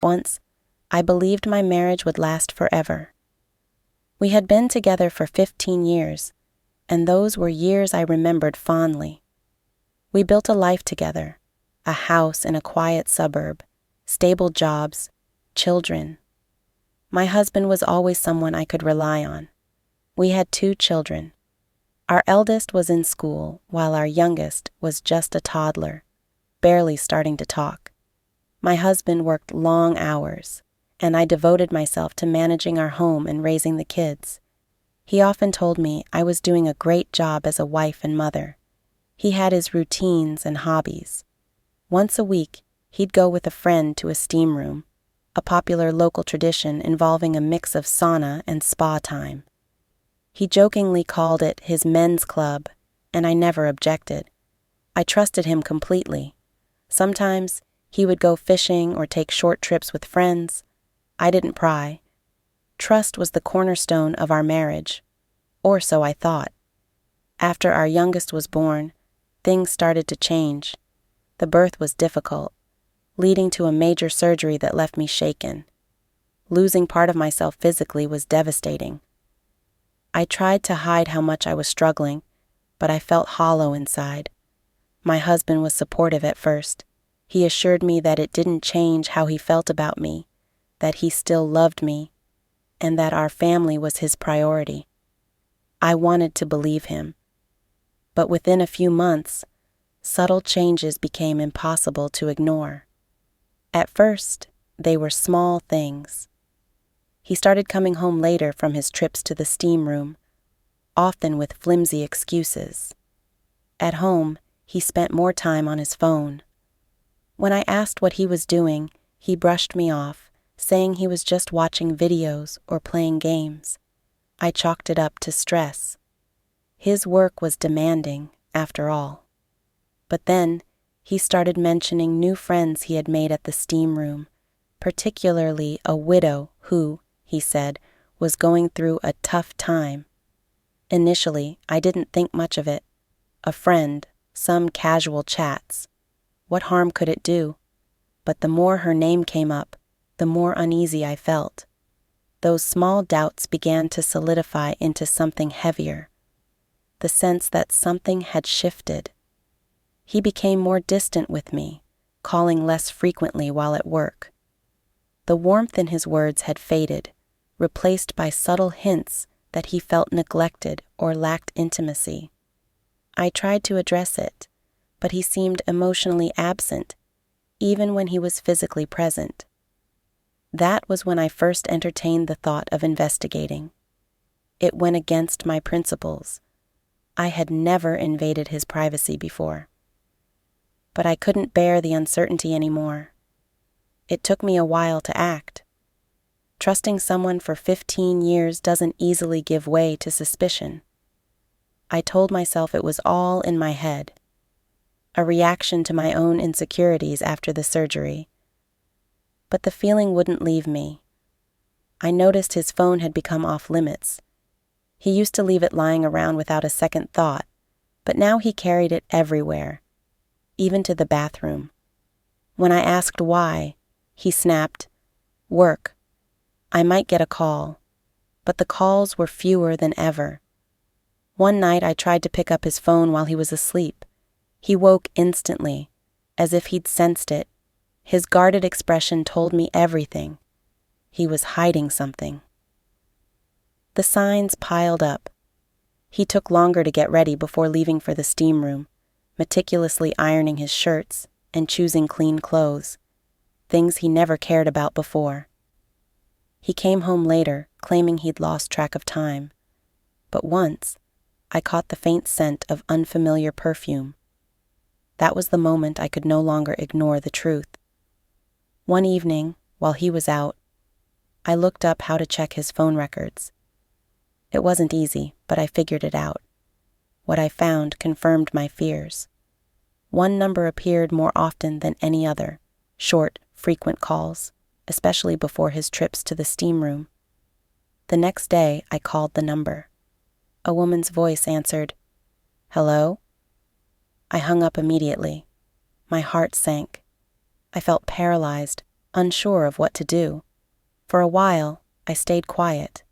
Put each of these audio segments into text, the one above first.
Once, I believed my marriage would last forever. We had been together for 15 years, and those were years I remembered fondly. We built a life together, a house in a quiet suburb, stable jobs, children. My husband was always someone I could rely on. We had 2 children. Our eldest was in school, while our youngest was just a toddler, barely starting to talk. My husband worked long hours, and I devoted myself to managing our home and raising the kids. He often told me I was doing a great job as a wife and mother. He had his routines and hobbies. Once a week, he'd go with a friend to a steam room, a popular local tradition involving a mix of sauna and spa time. He jokingly called it his men's club, and I never objected. I trusted him completely. Sometimes he would go fishing or take short trips with friends. I didn't pry. Trust was the cornerstone of our marriage, or so I thought. After our youngest was born, things started to change. The birth was difficult, leading to a major surgery that left me shaken. Losing part of myself physically was devastating. I tried to hide how much I was struggling, but I felt hollow inside. My husband was supportive at first. He assured me that it didn't change how he felt about me, that he still loved me, and that our family was his priority. I wanted to believe him. But within a few months, subtle changes became impossible to ignore. At first, they were small things. He started coming home later from his trips to the steam room, often with flimsy excuses. At home, he spent more time on his phone. When I asked what he was doing, he brushed me off, saying he was just watching videos or playing games. I chalked it up to stress. His work was demanding, after all. But then, he started mentioning new friends he had made at the steam room, particularly a widow who, he said, was going through a tough time. Initially, I didn't think much of it. A friend, some casual chats. What harm could it do? But the more her name came up, the more uneasy I felt. Those small doubts began to solidify into something heavier. The sense that something had shifted. He became more distant with me, calling less frequently while at work. The warmth in his words had faded, replaced by subtle hints that he felt neglected or lacked intimacy. I tried to address it, but he seemed emotionally absent, even when he was physically present. That was when I first entertained the thought of investigating. It went against my principles. I had never invaded his privacy before. But I couldn't bear the uncertainty anymore. It took me a while to act. Trusting someone for 15 years doesn't easily give way to suspicion. I told myself it was all in my head, a reaction to my own insecurities after the surgery. But the feeling wouldn't leave me. I noticed his phone had become off limits. He used to leave it lying around without a second thought, but now he carried it everywhere, even to the bathroom. When I asked why, he snapped, "Work. I might get a call." But the calls were fewer than ever. One night I tried to pick up his phone while he was asleep. He woke instantly, as if he'd sensed it. His guarded expression told me everything. He was hiding something. The signs piled up. He took longer to get ready before leaving for the steam room, meticulously ironing his shirts and choosing clean clothes, things he never cared about before. He came home later, claiming he'd lost track of time. But once, I caught the faint scent of unfamiliar perfume. That was the moment I could no longer ignore the truth. One evening, while he was out, I looked up how to check his phone records. It wasn't easy, but I figured it out. What I found confirmed my fears. One number appeared more often than any other, short, frequent calls, especially before his trips to the steam room. The next day, I called the number. A woman's voice answered, "Hello?" I hung up immediately. My heart sank. I felt paralyzed, unsure of what to do. For a while, I stayed quiet.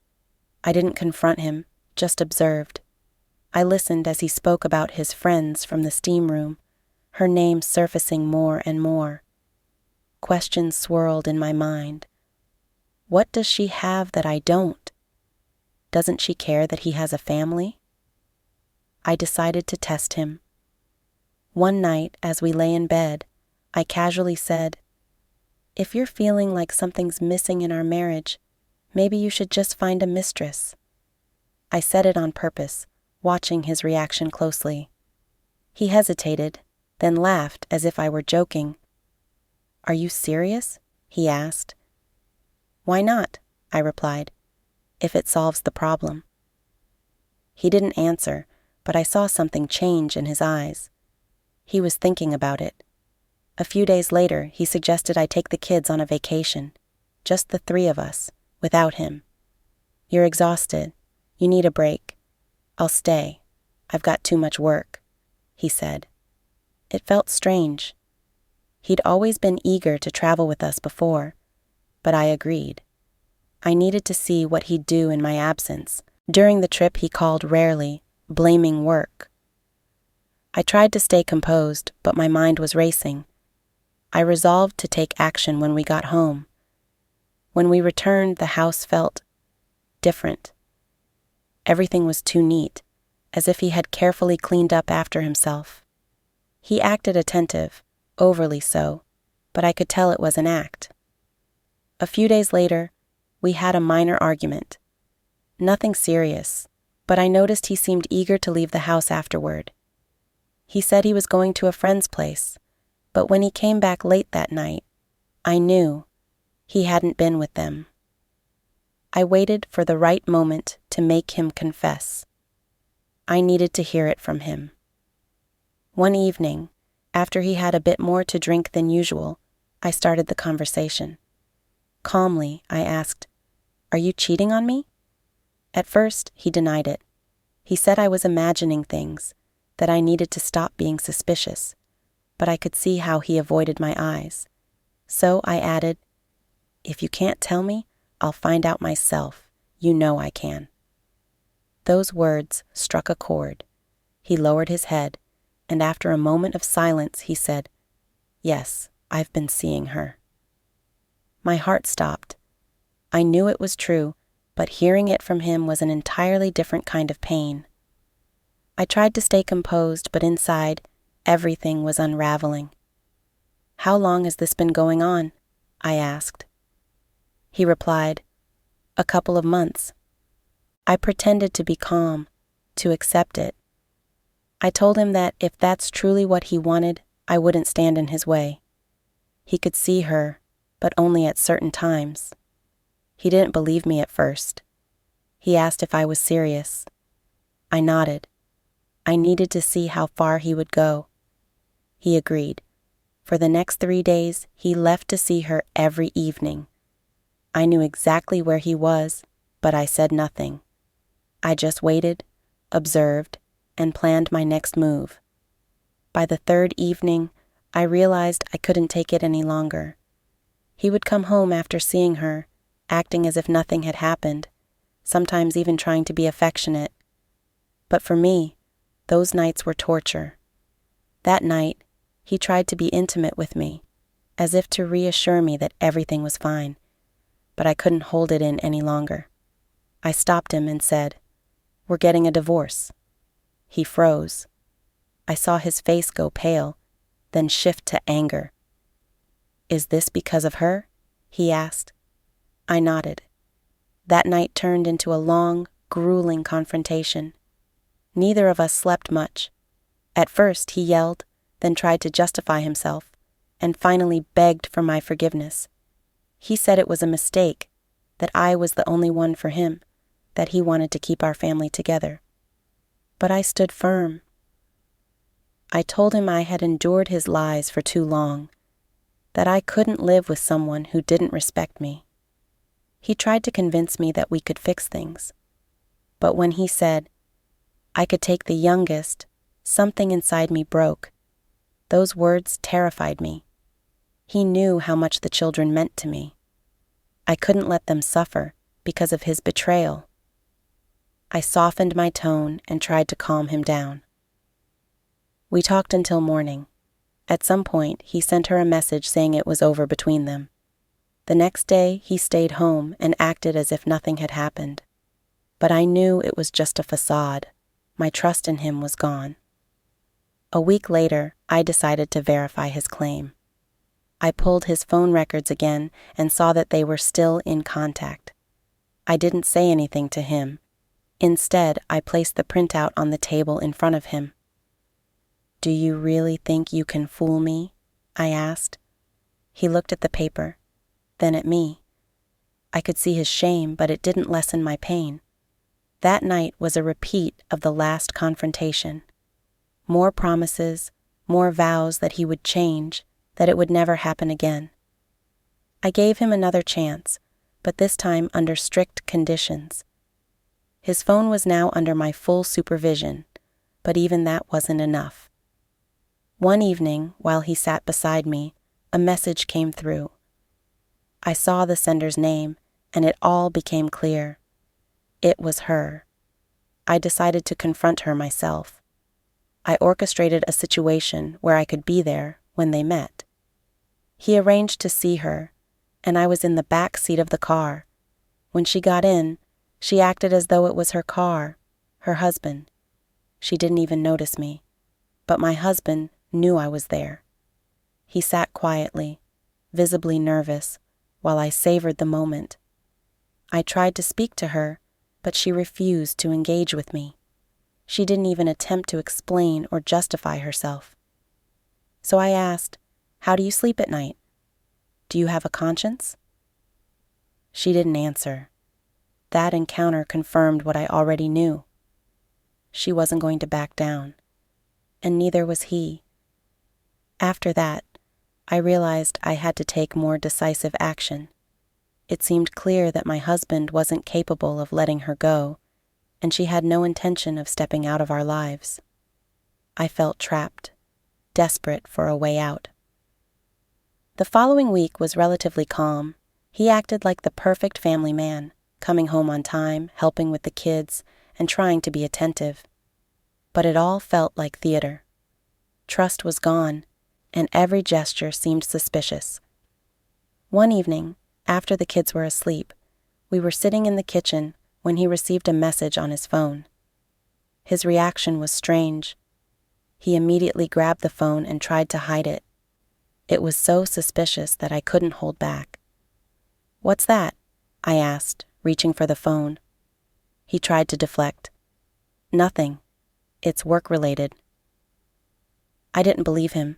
I didn't confront him, just observed. I listened as he spoke about his friends from the steam room, her name surfacing more and more. Questions swirled in my mind. What does she have that I don't? Doesn't she care that he has a family? I decided to test him. One night, as we lay in bed, I casually said, "If you're feeling like something's missing in our marriage, maybe you should just find a mistress." I said it on purpose, watching his reaction closely. He hesitated, then laughed as if I were joking. "Are you serious?" he asked. "Why not?" I replied, "if it solves the problem." He didn't answer, but I saw something change in his eyes. He was thinking about it. A few days later, he suggested I take the kids on a vacation, just the three of us, without him. "You're exhausted. You need a break. I'll stay. I've got too much work," he said. It felt strange. He'd always been eager to travel with us before, but I agreed. I needed to see what he'd do in my absence. During the trip, he called rarely, blaming work. I tried to stay composed, but my mind was racing. I resolved to take action when we got home. When we returned, the house felt different. Everything was too neat, as if he had carefully cleaned up after himself. He acted attentive, overly so, but I could tell it was an act. A few days later, we had a minor argument. Nothing serious, but I noticed he seemed eager to leave the house afterward. He said he was going to a friend's place, but when he came back late that night, I knew he hadn't been with them. I waited for the right moment to make him confess. I needed to hear it from him. One evening, after he had a bit more to drink than usual, I started the conversation. Calmly, I asked, "Are you cheating on me?" At first, he denied it. He said I was imagining things, that I needed to stop being suspicious, but I could see how he avoided my eyes. So I added, "If you can't tell me, I'll find out myself. You know I can." Those words struck a chord. He lowered his head, and after a moment of silence, he said, "Yes, I've been seeing her." My heart stopped. I knew it was true, but hearing it from him was an entirely different kind of pain. I tried to stay composed, but inside, everything was unraveling. "How long has this been going on?" I asked. He replied, "A couple of months." I pretended to be calm, to accept it. I told him that if that's truly what he wanted, I wouldn't stand in his way. He could see her, but only at certain times. He didn't believe me at first. He asked if I was serious. I nodded. I needed to see how far he would go. He agreed. For the next 3 days, he left to see her every evening. I knew exactly where he was, but I said nothing. I just waited, observed, and planned my next move. By the 3rd evening, I realized I couldn't take it any longer. He would come home after seeing her, acting as if nothing had happened, sometimes even trying to be affectionate. But for me, those nights were torture. That night, he tried to be intimate with me, as if to reassure me that everything was fine, but I couldn't hold it in any longer. I stopped him and said, "We're getting a divorce." He froze. I saw his face go pale, then shift to anger. "Is this because of her?" he asked. I nodded. That night turned into a long, grueling confrontation. Neither of us slept much. At first, he yelled, then tried to justify himself, and finally begged for my forgiveness. He said it was a mistake, that I was the only one for him, that he wanted to keep our family together. But I stood firm. I told him I had endured his lies for too long, that I couldn't live with someone who didn't respect me. He tried to convince me that we could fix things. But when he said, I could take the youngest, something inside me broke. Those words terrified me. He knew how much the children meant to me. I couldn't let them suffer because of his betrayal. I softened my tone and tried to calm him down. We talked until morning. At some point, he sent her a message saying it was over between them. The next day, he stayed home and acted as if nothing had happened. But I knew it was just a facade. My trust in him was gone. A week later, I decided to verify his claim. I pulled his phone records again and saw that they were still in contact. I didn't say anything to him. Instead, I placed the printout on the table in front of him. "Do you really think you can fool me?" I asked. He looked at the paper, then at me. I could see his shame, but it didn't lessen my pain. That night was a repeat of the last confrontation. More promises, more vows that he would change, that it would never happen again. I gave him another chance, but this time under strict conditions. His phone was now under my full supervision, but even that wasn't enough. One evening, while he sat beside me, a message came through. I saw the sender's name, and it all became clear. It was her. I decided to confront her myself. I orchestrated a situation where I could be there when they met. He arranged to see her, and I was in the back seat of the car. When she got in, she acted as though it was her car, her husband. She didn't even notice me, but my husband knew I was there. He sat quietly, visibly nervous, while I savored the moment. I tried to speak to her, but she refused to engage with me. She didn't even attempt to explain or justify herself. So I asked, "How do you sleep at night? Do you have a conscience?" She didn't answer. That encounter confirmed what I already knew. She wasn't going to back down, and neither was he. After that, I realized I had to take more decisive action. It seemed clear that my husband wasn't capable of letting her go, and she had no intention of stepping out of our lives. I felt trapped, desperate for a way out. The following week was relatively calm. He acted like the perfect family man, coming home on time, helping with the kids, and trying to be attentive. But it all felt like theater. Trust was gone, and every gesture seemed suspicious. One evening, after the kids were asleep, we were sitting in the kitchen when he received a message on his phone. His reaction was strange. He immediately grabbed the phone and tried to hide it. It was so suspicious that I couldn't hold back. "What's that?" I asked, reaching for the phone. He tried to deflect. "Nothing. It's work-related." I didn't believe him.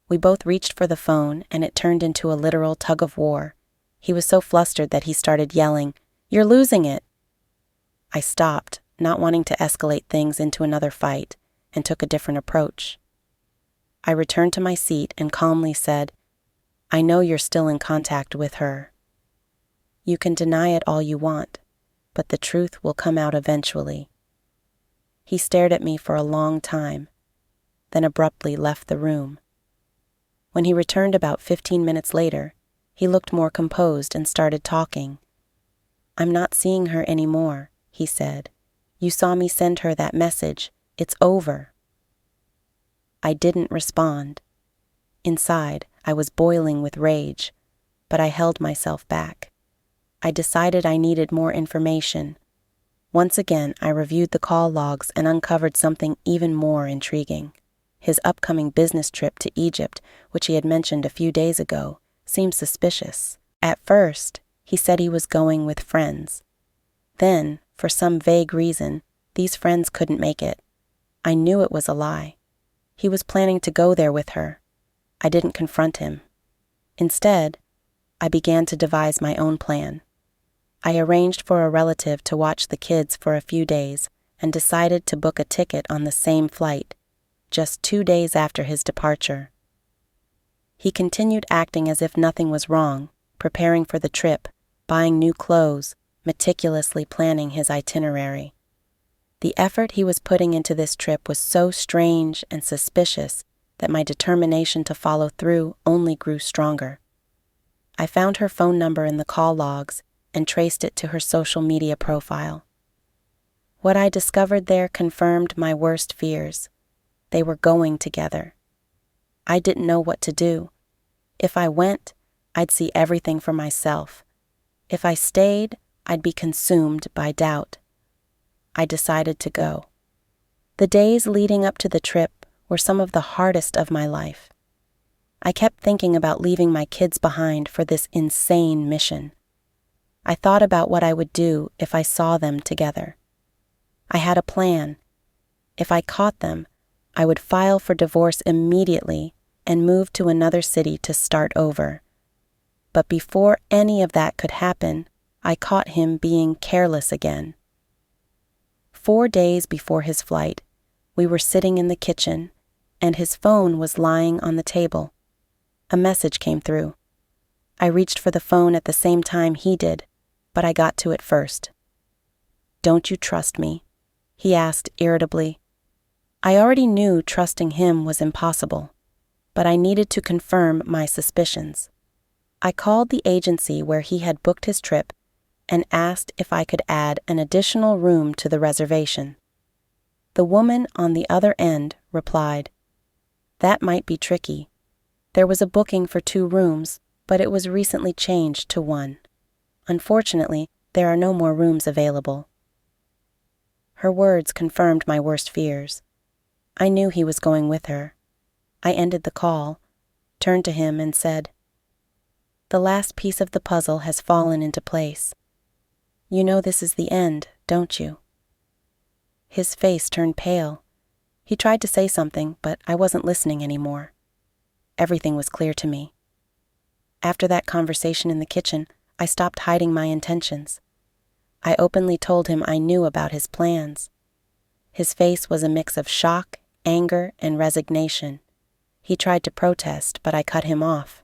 We both reached for the phone, and it turned into a literal tug-of-war. He was so flustered that he started yelling, "You're losing it!" I stopped, not wanting to escalate things into another fight, and took a different approach. I returned to my seat and calmly said, "I know you're still in contact with her. You can deny it all you want, but the truth will come out eventually." He stared at me for a long time, then abruptly left the room. When he returned about 15 minutes later, he looked more composed and started talking. "I'm not seeing her anymore," he said. "You saw me send her that message. It's over." I didn't respond. Inside, I was boiling with rage, but I held myself back. I decided I needed more information. Once again, I reviewed the call logs and uncovered something even more intriguing. His upcoming business trip to Egypt, which he had mentioned a few days ago, seemed suspicious. At first, he said he was going with friends. Then, for some vague reason, these friends couldn't make it. I knew it was a lie. He was planning to go there with her. I didn't confront him. Instead, I began to devise my own plan. I arranged for a relative to watch the kids for a few days and decided to book a ticket on the same flight, just 2 days after his departure. He continued acting as if nothing was wrong, preparing for the trip, buying new clothes, meticulously planning his itinerary. The effort he was putting into this trip was so strange and suspicious that my determination to follow through only grew stronger. I found her phone number in the call logs and traced it to her social media profile. What I discovered there confirmed my worst fears. They were going together. I didn't know what to do. If I went, I'd see everything for myself. If I stayed, I'd be consumed by doubt. I decided to go. The days leading up to the trip were some of the hardest of my life. I kept thinking about leaving my kids behind for this insane mission. I thought about what I would do if I saw them together. I had a plan. If I caught them, I would file for divorce immediately and move to another city to start over. But before any of that could happen, I caught him being careless again. 4 days before his flight, we were sitting in the kitchen, and his phone was lying on the table. A message came through. I reached for the phone at the same time he did, but I got to it first. "Don't you trust me?" he asked irritably. I already knew trusting him was impossible, but I needed to confirm my suspicions. I called the agency where he had booked his trip and asked if I could add an additional room to the reservation. The woman on the other end replied, "That might be tricky. There was a booking for 2 rooms, but it was recently changed to 1. Unfortunately, there are no more rooms available." Her words confirmed my worst fears. I knew he was going with her. I ended the call, turned to him and said, "The last piece of the puzzle has fallen into place. You know this is the end, don't you?" His face turned pale. He tried to say something, but I wasn't listening anymore. Everything was clear to me. After that conversation in the kitchen, I stopped hiding my intentions. I openly told him I knew about his plans. His face was a mix of shock, anger, and resignation. He tried to protest, but I cut him off.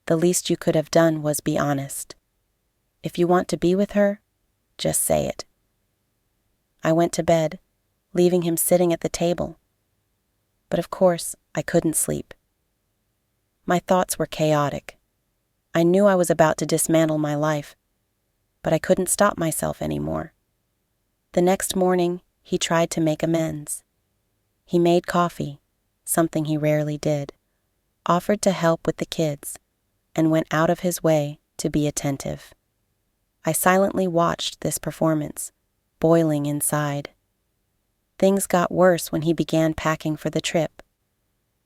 "The least you could have done was be honest. If you want to be with her, just say it." I went to bed, leaving him sitting at the table. But of course, I couldn't sleep. My thoughts were chaotic. I knew I was about to dismantle my life, but I couldn't stop myself anymore. The next morning, he tried to make amends. He made coffee, something he rarely did, offered to help with the kids, and went out of his way to be attentive. I silently watched this performance, boiling inside. Things got worse when he began packing for the trip.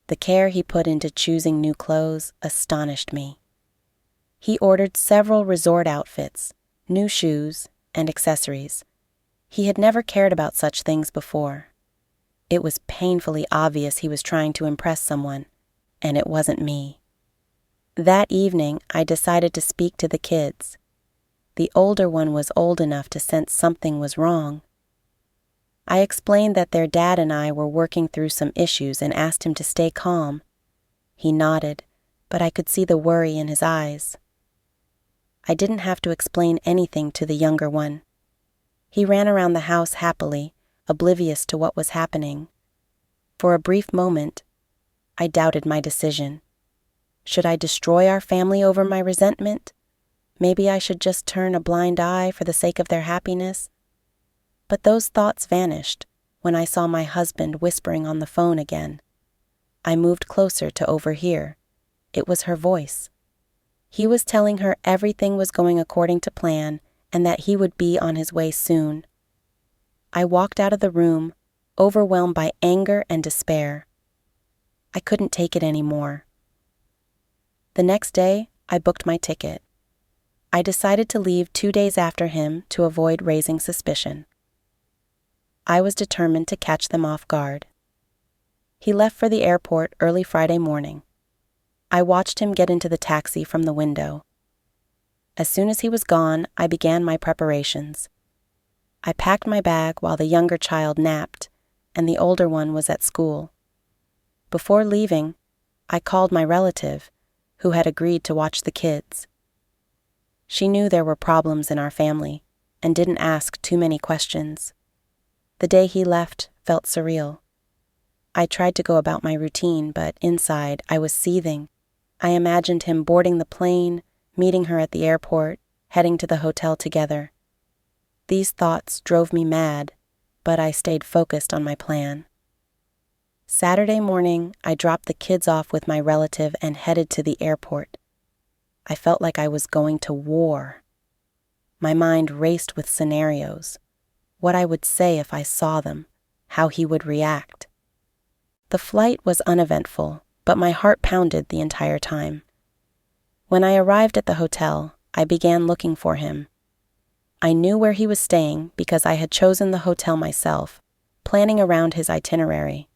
The care he put into choosing new clothes astonished me. He ordered several resort outfits, new shoes, and accessories. He had never cared about such things before. It was painfully obvious he was trying to impress someone, and it wasn't me. That evening, I decided to speak to the kids. The older one was old enough to sense something was wrong. I explained that their dad and I were working through some issues and asked him to stay calm. He nodded, but I could see the worry in his eyes. I didn't have to explain anything to the younger one. He ran around the house happily, oblivious to what was happening. For a brief moment, I doubted my decision. Should I destroy our family over my resentment? Maybe I should just turn a blind eye for the sake of their happiness. But those thoughts vanished when I saw my husband whispering on the phone again. I moved closer to overhear. It was her voice. He was telling her everything was going according to plan and that he would be on his way soon. I walked out of the room, overwhelmed by anger and despair. I couldn't take it anymore. The next day, I booked my ticket. I decided to leave 2 days after him to avoid raising suspicion. I was determined to catch them off guard. He left for the airport early Friday morning. I watched him get into the taxi from the window. As soon as he was gone, I began my preparations. I packed my bag while the younger child napped, and the older one was at school. Before leaving, I called my relative, who had agreed to watch the kids. She knew there were problems in our family and didn't ask too many questions. The day he left felt surreal. I tried to go about my routine, but inside I was seething. I imagined him boarding the plane, meeting her at the airport, heading to the hotel together. These thoughts drove me mad, but I stayed focused on my plan. Saturday morning, I dropped the kids off with my relative and headed to the airport. I felt like I was going to war. My mind raced with scenarios. What I would say if I saw them, how he would react. The flight was uneventful, but my heart pounded the entire time. When I arrived at the hotel, I began looking for him. I knew where he was staying because I had chosen the hotel myself, planning around his itinerary.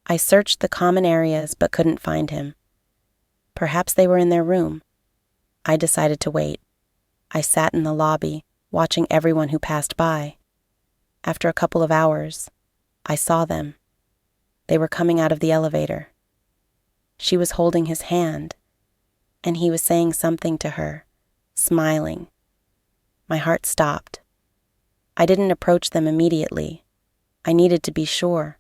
I searched the common areas but couldn't find him. Perhaps they were in their room. I decided to wait. I sat in the lobby, watching everyone who passed by. After a couple of hours, I saw them. They were coming out of the elevator. She was holding his hand, and he was saying something to her, smiling. My heart stopped. I didn't approach them immediately. I needed to be sure.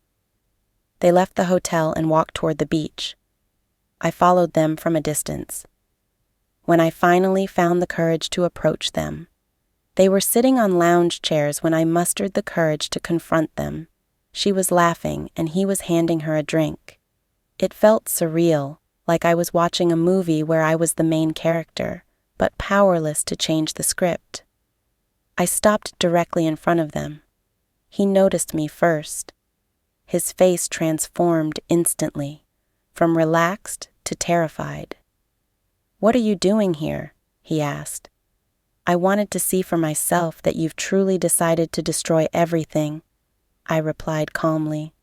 They left the hotel and walked toward the beach. I followed them from a distance. When I finally found the courage to approach them, they were sitting on lounge chairs when I mustered the courage to confront them. She was laughing, and he was handing her a drink. It felt surreal, like I was watching a movie where I was the main character, but powerless to change the script. I stopped directly in front of them. He noticed me first. His face transformed instantly, from relaxed to terrified. "What are you doing here?" he asked. "I wanted to see for myself that you've truly decided to destroy everything," I replied calmly.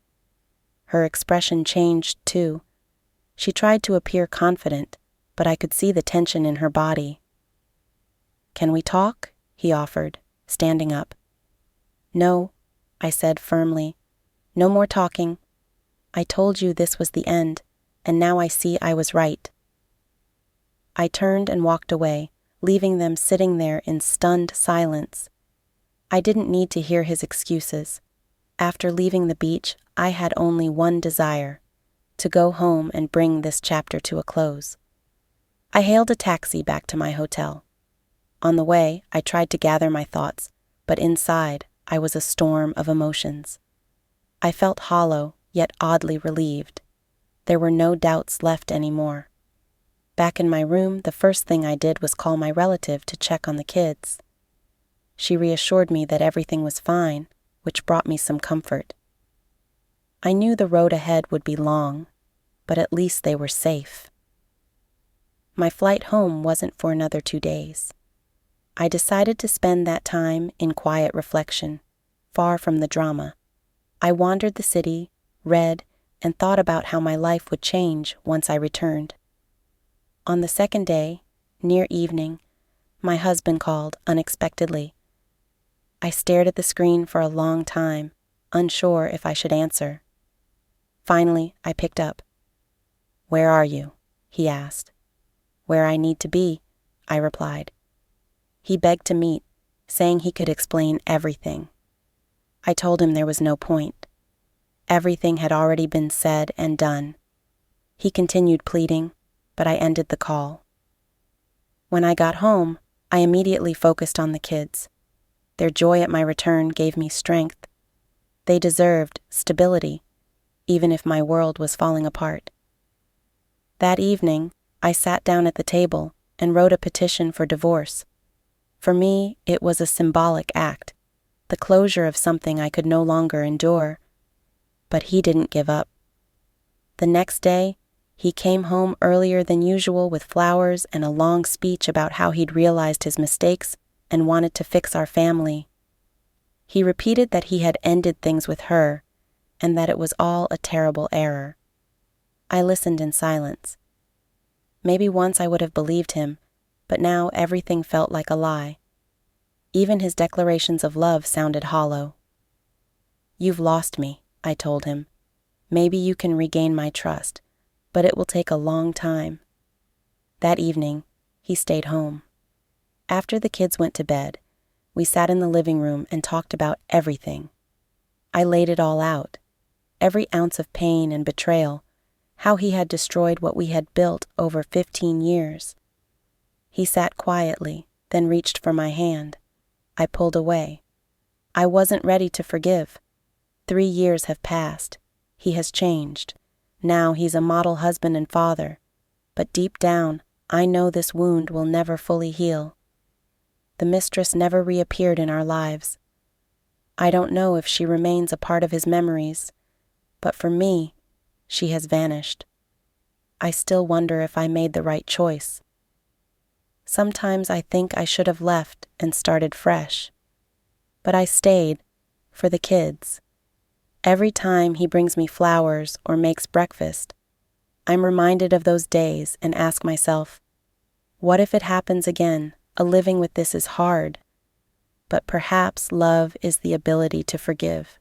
Her expression changed, too. She tried to appear confident, but I could see the tension in her body. "Can we talk?" he offered, standing up. "No," I said firmly. "No more talking. I told you this was the end, and now I see I was right." I turned and walked away, leaving them sitting there in stunned silence. I didn't need to hear his excuses. After leaving the beach, I had only one desire: to go home and bring this chapter to a close. I hailed a taxi back to my hotel. On the way, I tried to gather my thoughts, but inside, I was a storm of emotions. I felt hollow, yet oddly relieved. There were no doubts left anymore. Back in my room, the first thing I did was call my relative to check on the kids. She reassured me that everything was fine, which brought me some comfort. I knew the road ahead would be long, but at least they were safe. My flight home wasn't for another 2 days. I decided to spend that time in quiet reflection, far from the drama. I wandered the city, read, and thought about how my life would change once I returned. On the second day, near evening, my husband called unexpectedly. I stared at the screen for a long time, unsure if I should answer. Finally, I picked up. "Where are you?" he asked. "Where I need to be," I replied. He begged to meet, saying he could explain everything. I told him there was no point. Everything had already been said and done. He continued pleading, but I ended the call. When I got home, I immediately focused on the kids. Their joy at my return gave me strength. They deserved stability, even if my world was falling apart. That evening, I sat down at the table and wrote a petition for divorce. For me, it was a symbolic act, the closure of something I could no longer endure. But he didn't give up. The next day, he came home earlier than usual with flowers and a long speech about how he'd realized his mistakes and wanted to fix our family. He repeated that he had ended things with her and that it was all a terrible error. I listened in silence. Maybe once I would have believed him, but now everything felt like a lie. Even his declarations of love sounded hollow. "You've lost me," I told him. "Maybe you can regain my trust, but it will take a long time." That evening, he stayed home. After the kids went to bed, we sat in the living room and talked about everything. I laid it all out. every ounce of pain and betrayal, how he had destroyed what we had built over 15 years. He sat quietly, then reached for my hand. I pulled away. I wasn't ready to forgive. 3 years have passed. He has changed. Now he's a model husband and father. But deep down, I know this wound will never fully heal. The mistress never reappeared in our lives. I don't know if she remains a part of his memories, but for me, she has vanished. I still wonder if I made the right choice. Sometimes I think I should have left and started fresh. But I stayed, for the kids. Every time he brings me flowers or makes breakfast, I'm reminded of those days and ask myself, what if it happens again? A living with this is hard. But perhaps love is the ability to forgive.